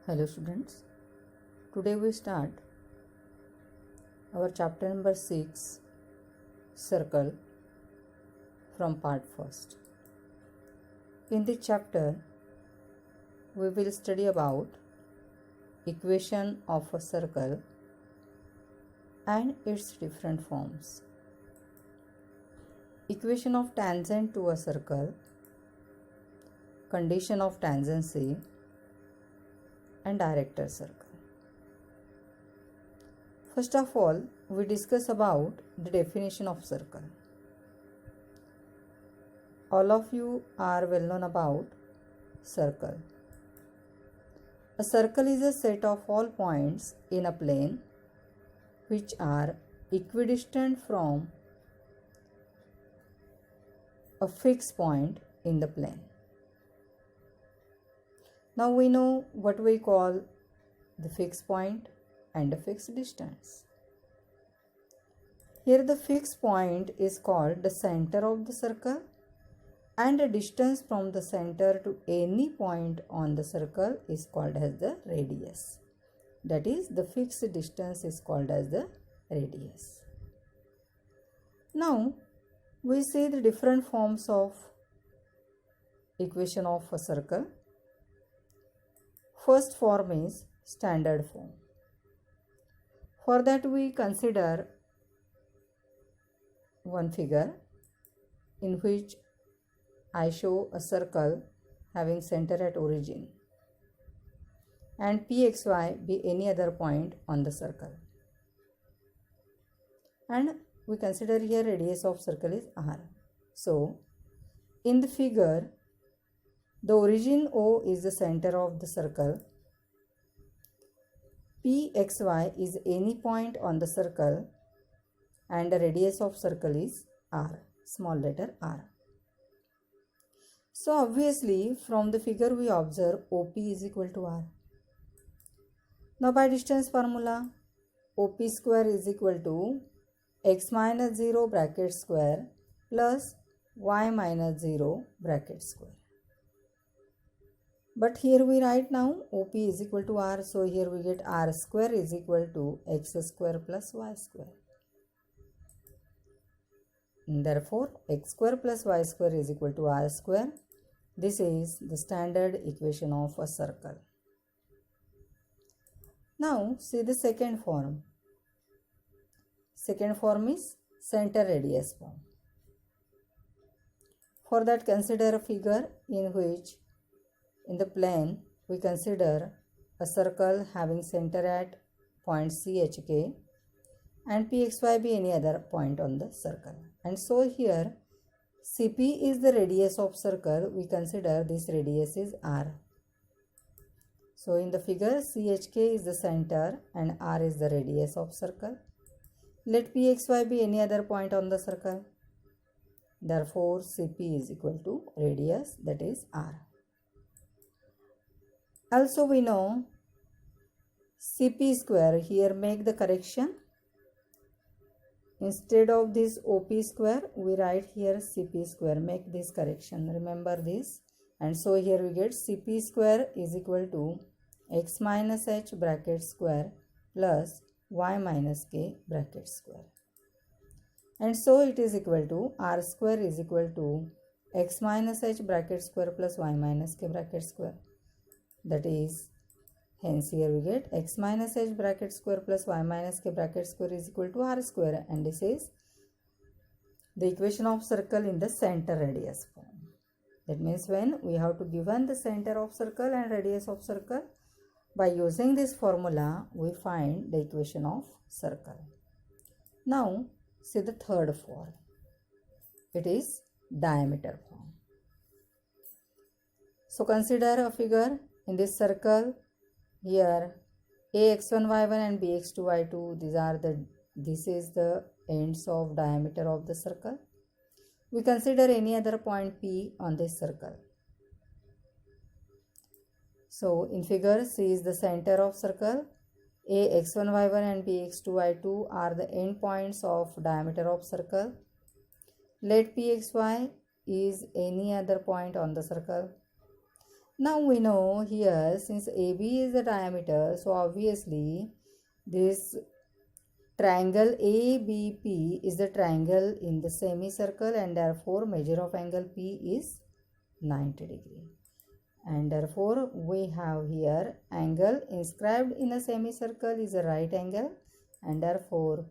Hello students, today we start our chapter number 6 circle from part first. In this chapter we will study about equation of a circle and its different forms. Equation of tangent to a circle, condition of tangency and director circle. First of all, we discuss about the definition of circle. All of you are well known about circle. A circle is a set of all points in a plane which are equidistant from a fixed point in the plane. Now we know what we call the fixed point and the fixed distance. Here the fixed point is called the center of the circle and the distance from the center to any point on the circle is called as the radius. That is, the fixed distance is called as the radius. Now we see the different forms of equation of a circle. First form is standard form. For that we consider one figure in which I show a circle having center at origin and pxy be any other point on the circle. And we consider here radius of circle is r. So in the figure, the origin O is the center of the circle. Pxy is any point on the circle and the radius of circle is r, small letter r. So obviously from the figure we observe OP is equal to r. Now by distance formula, OP square is equal to x minus 0 bracket square plus y minus 0 bracket square. But here we write now OP is equal to r, so here we get r square is equal to x square plus y square. And therefore, x square plus y square is equal to r square. This is the standard equation of a circle. Now see the second form. Second form is center radius form. For that consider a figure in which in the plane we consider a circle having center at point CHK and PXY be any other point on the circle. And so here CP is the radius of circle, we consider this radius is r. So in the figure CHK is the center and r is the radius of circle. Let PXY be any other point on the circle. Therefore CP is equal to radius, that is r. Also we know CP square, here make the correction. Instead of this OP square, we write here CP square, make this correction, remember this. And so here we get CP square is equal to x minus h bracket square plus y minus k bracket square. And so it is equal to r square is equal to x minus h bracket square plus y minus k bracket square. That is, hence here we get x minus h bracket square plus y minus k bracket square is equal to r square, and this is the equation of circle in the center radius form. That means when we have to given the center of circle and radius of circle, by using this formula we find the equation of circle. Now see the third form. It is diameter form. So consider a figure in this circle. Here ax1 y1 and bx2 y2, this is the ends of diameter of the circle. We consider any other point P on this circle. So in figure C is the center of circle. ax1 y1 and bx2 y2 are the end points of diameter of circle. Let pxy is any other point on the circle. Now we know here, since AB is the diameter, so obviously this triangle ABP is the triangle in the semicircle, and therefore measure of angle P is 90 degree. And therefore we have here angle inscribed in a semicircle is a right angle, and therefore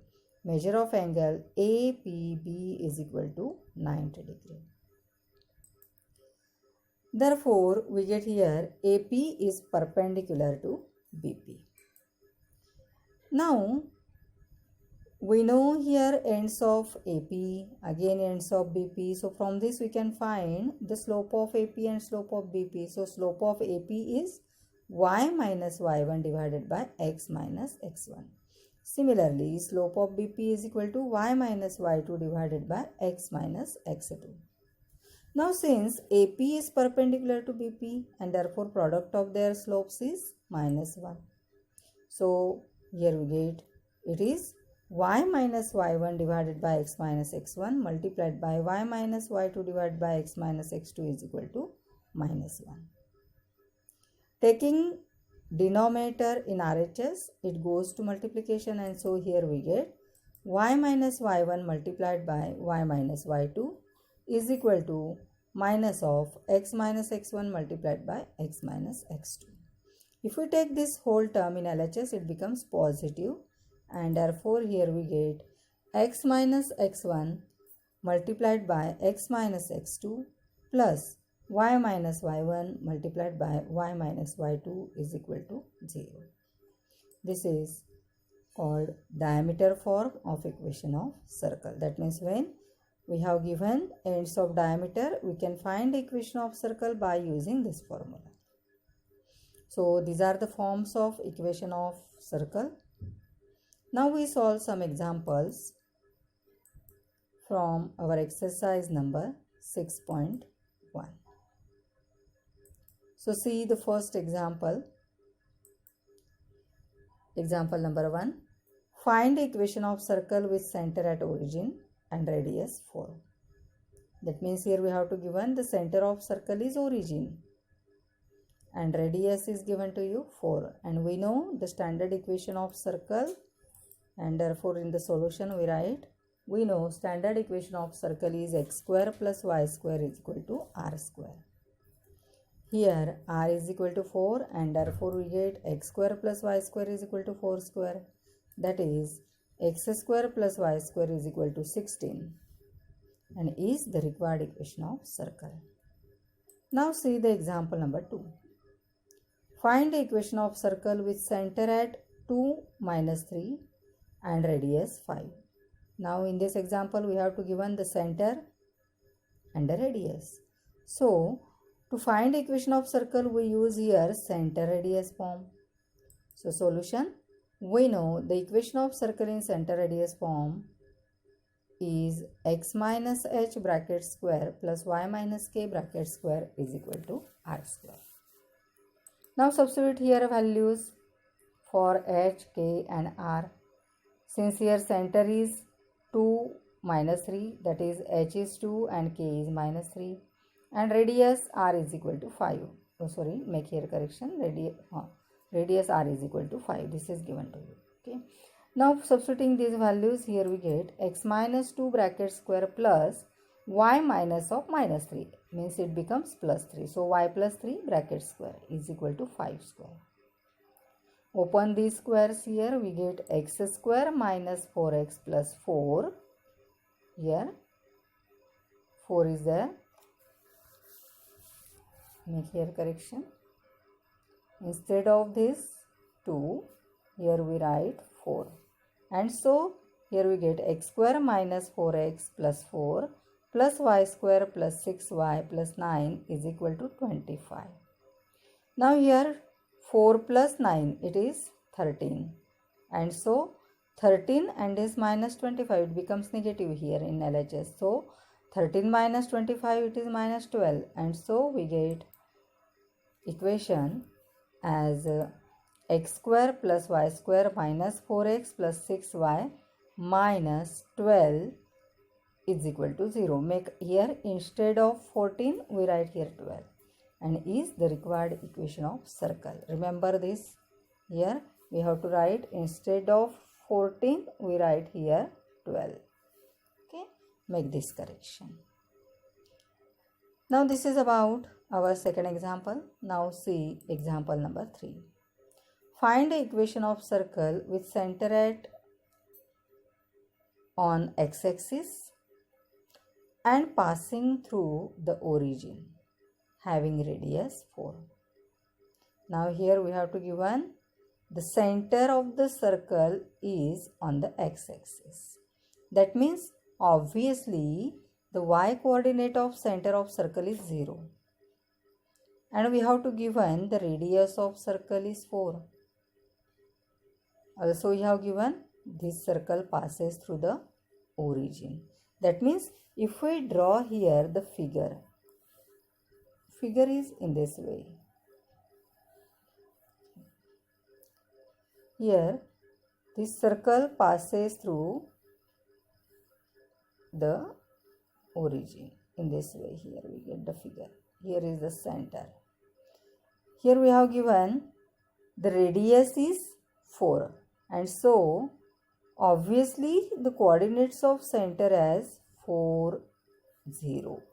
measure of angle APB is equal to 90 degree. Therefore we get here AP is perpendicular to BP. Now we know here ends of AP, again ends of BP. So from this we can find the slope of AP and slope of BP. So slope of AP is y minus y1 divided by x minus x1. Similarly, slope of BP is equal to y minus y2 divided by x minus x2. Now since AP is perpendicular to BP and therefore product of their slopes is minus 1. So here we get it is y minus y1 divided by x minus x1 multiplied by y minus y2 divided by x minus x2 is equal to minus 1. Taking denominator in RHS, it goes to multiplication, and so here we get y minus y1 multiplied by y minus y2 is equal to minus of x minus x1 multiplied by x minus x2. If we take this whole term in LHS, it becomes positive, and therefore here we get x minus x1 multiplied by x minus x2 plus y minus y1 multiplied by y minus y2 is equal to 0. This is called diameter form of equation of circle. That means when we have given ends of diameter, we can find equation of circle by using this formula. So these are the forms of equation of circle. Now we solve some examples from our exercise number 6.1. So see the first example. Example number 1. Find equation of circle with center at origin and radius 4. That means here we have to given the center of circle is origin and radius is given to you 4, and we know the standard equation of circle, and therefore in the solution we know standard equation of circle is x square plus y square is equal to r square. Here r is equal to 4, and therefore we get x square plus y square is equal to 4 square, that is x square plus y square is equal to 16, and is the required equation of circle. Now see the example number 2. Find the equation of circle with center at 2, minus 3 and radius 5. Now in this example we have to given the center and the radius. So to find equation of circle we use here center radius form. So solution, we know the equation of circle in center radius form is x minus h bracket square plus y minus k bracket square is equal to r square. Now substitute here values for h, k and r. Since here center is 2, minus 3, that is h is 2 and k is minus 3, and radius r is equal to 5. Oh sorry, make here correction, radius r is equal to 5. This is given to you. Okay. Now substituting these values, here we get x minus 2 bracket square plus y minus of minus 3, means it becomes plus 3. So y plus 3 bracket square is equal to 5 square. Open these squares here, we get x square minus 4x plus 4. Here 4 is there. Make here correction. Instead of this 2, here we write 4. And so here we get x square minus 4x plus 4 plus y square plus 6y plus 9 is equal to 25. Now here 4 plus 9, it is 13. And so 13 and is minus 25, it becomes negative here in LHS. So 13 minus 25, it is minus 12. And so we get equation as x square plus y square minus 4x plus 6y minus 12 is equal to 0. Make here instead of 14 we write here 12. and is the required equation of circle. Remember this. Here we have to write, instead of 14 we write here 12. Okay, make this correction. Now this is about our second example. Now see example number 3. Find the equation of circle with center at on x-axis and passing through the origin having radius 4. Now here we have to given the center of the circle is on the x-axis. That means obviously the y coordinate of center of circle is 0. And we have to given the radius of circle is 4. Also we have given this circle passes through the origin. That means if we draw here the figure is in this way. Here this circle passes through the origin in this way. Here we get the figure. Here is the center. Here we have given the radius is 4, and so obviously the coordinates of center as 4, 0.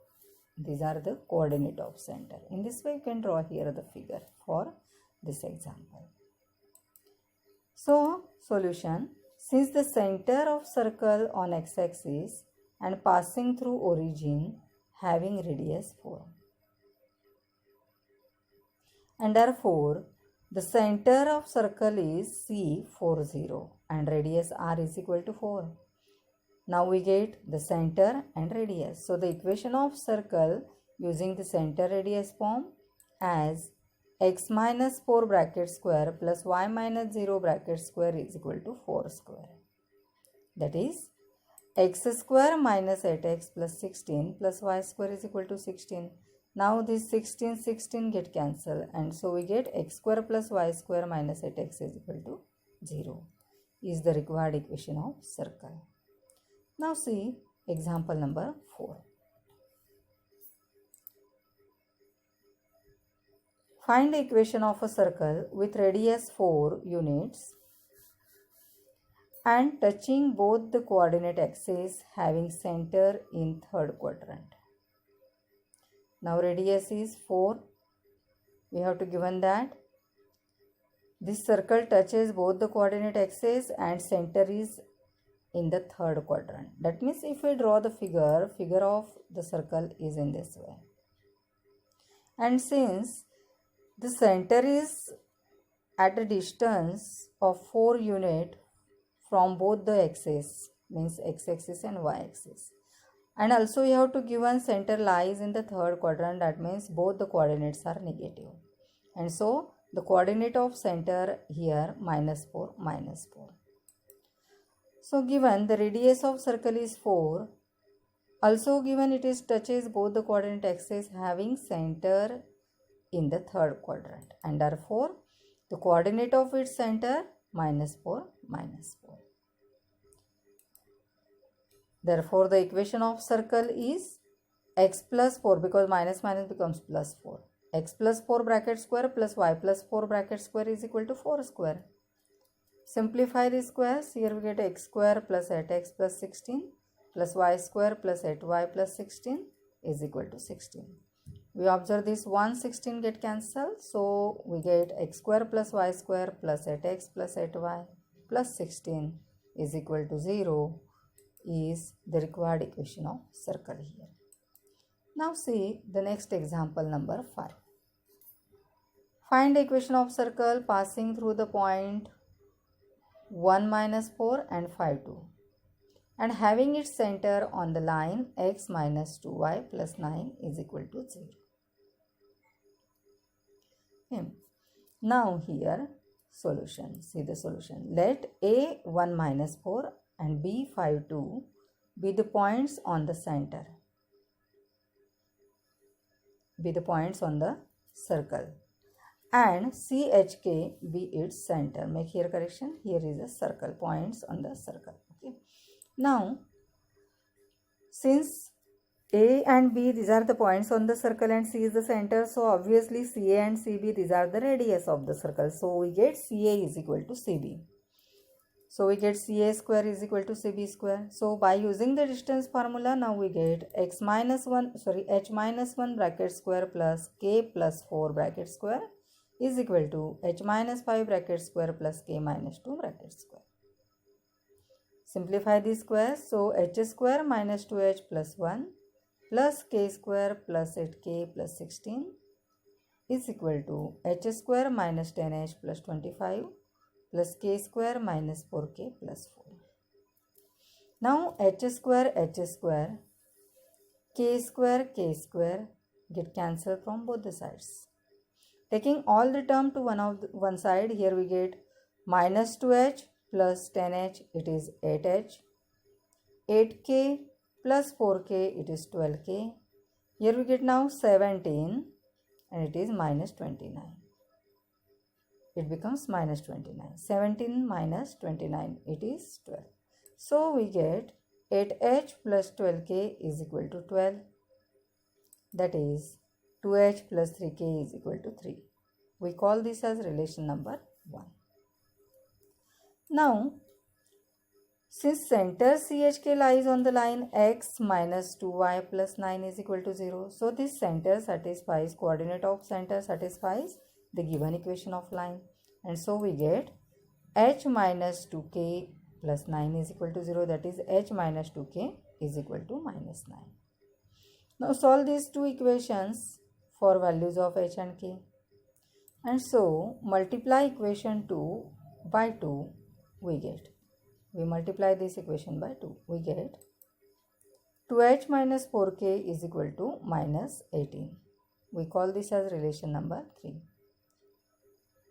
These are the coordinate of center. In this way you can draw here the figure for this example. So solution, since the center of circle on x-axis and passing through origin having radius 4, and therefore the center of circle is C40 and radius r is equal to 4. Now we get the center and radius. So the equation of circle using the center radius form as x minus 4 bracket square plus y minus 0 bracket square is equal to 4 square. That is x square minus 8x plus 16 plus y square is equal to 16. Now this 16 get cancelled, and so we get x square plus y square minus 8x is equal to 0 is the required equation of circle. Now see example number 4. Find the equation of a circle with radius 4 units and touching both the coordinate axes having center in third quadrant. Now radius is 4. We have to given that this circle touches both the coordinate axes and center is in the third quadrant. That means if we draw the figure of the circle is in this way. And since the center is at a distance of 4 units from both the axes, means x-axis and y-axis, and also you have to given center lies in the third quadrant, that means both the coordinates are negative, and so the coordinate of center here minus 4 minus 4. So given the radius of circle is 4, also given it is touches both the coordinate axes having center in the third quadrant, and therefore the coordinate of its center minus 4 minus 4. Therefore the equation of circle is x plus 4, because minus minus becomes plus 4. X plus 4 bracket square plus y plus 4 bracket square is equal to 4 square. Simplify the squares. Here we get x square plus 8x plus 16 plus y square plus 8y plus 16 is equal to 16. We observe this 116 get cancelled. So we get x square plus y square plus 8x plus 8y plus 16 is equal to 0 is the required equation of circle here. Now see the next example number 5. Find the equation of circle passing through the point 1 minus 4 and 5 2 and having its center on the line x minus 2y plus 9 is equal to 0. Okay. Now here solution. See the solution. Let a 1 minus 4 and b 5 2 be the points on the center. Be the points on the circle. And CHK be its center. Make here correction. Here is a circle. Points on the circle. Okay. Now, since A and B, these are the points on the circle and C is the center. So obviously CA and CB, these are the radius of the circle. So we get CA is equal to CB. So we get CA square is equal to CB square. So by using the distance formula, now we get h minus 1 bracket square plus k plus 4 bracket square is equal to h minus 5 bracket square plus k minus 2 bracket square. Simplify these squares. So h square minus 2h plus 1 plus k square plus 8k plus 16 is equal to h square minus 10h plus 25 plus k square minus 4k plus 4. Now h square, k square get cancelled from both the sides. Taking all the term to one side, here we get minus 2h plus 10h, it is 8h, 8k plus 4k, it is 12k. Here we get now 17 and it is minus 29. It becomes minus 29. 17 minus 29, it is 12. So we get 8h plus 12k is equal to 12. That is 2h plus 3k is equal to 3. We call this as relation number 1. Now, since center CHK lies on the line x minus 2y plus 9 is equal to 0. So this center satisfies, coordinate of center satisfies the given equation of line. And so we get h minus 2k plus 9 is equal to 0. That is h minus 2k is equal to minus 9. Now solve these two equations for values of h and k. And so multiply equation 2 by 2 we multiply this equation by 2. We get 2h minus 4k is equal to minus 18. We call this as relation number 3.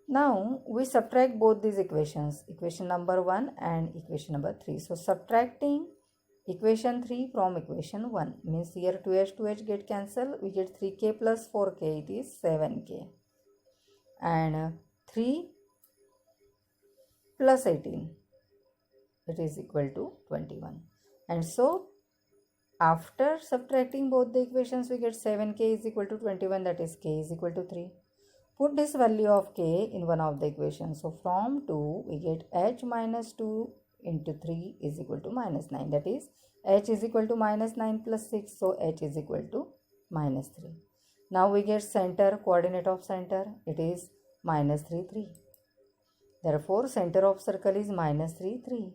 Now we subtract both these equations, equation number 1 and equation number 3. So subtracting equation 3 from equation 1 means here 2h get cancelled. We get 3k plus 4k, it is 7k. And 3 plus 18, it is equal to 21. And so after subtracting both the equations, we get 7k is equal to 21, that is k is equal to 3. Put this value of k in one of the equations. So from 2 we get h minus 2 into 3 is equal to minus 9. That is h is equal to minus 9 plus 6. So h is equal to minus 3. Now we get center, coordinate of center, it is minus 3, 3. Therefore center of circle is minus 3, 3.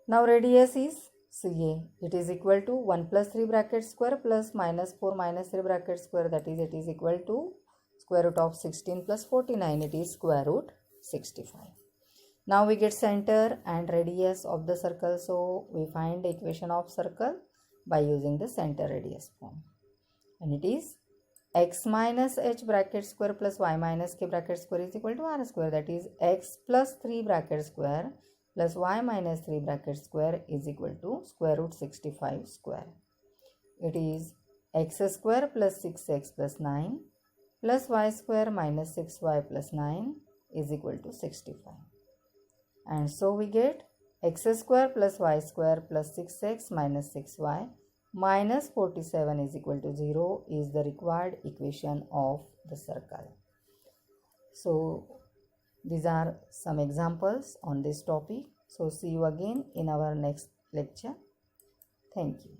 Now radius is CA. It is equal to 1 plus 3 bracket square plus minus 4 minus 3 bracket square, that is it is equal to square root of 16 plus 49, it is square root 65. Now we get center and radius of the circle. So we find the equation of circle by using the center radius form. And it is x minus h bracket square plus y minus k bracket square is equal to r square, that is x plus 3 bracket square plus y minus 3 bracket square is equal to square root 65 square. It is x square plus 6x plus 9 plus y square minus 6y plus 9 is equal to 65. And so we get x square plus y square plus 6x minus 6y minus 47 is equal to 0 is the required equation of the circle. So these are some examples on this topic. So see you again in our next lecture. Thank you.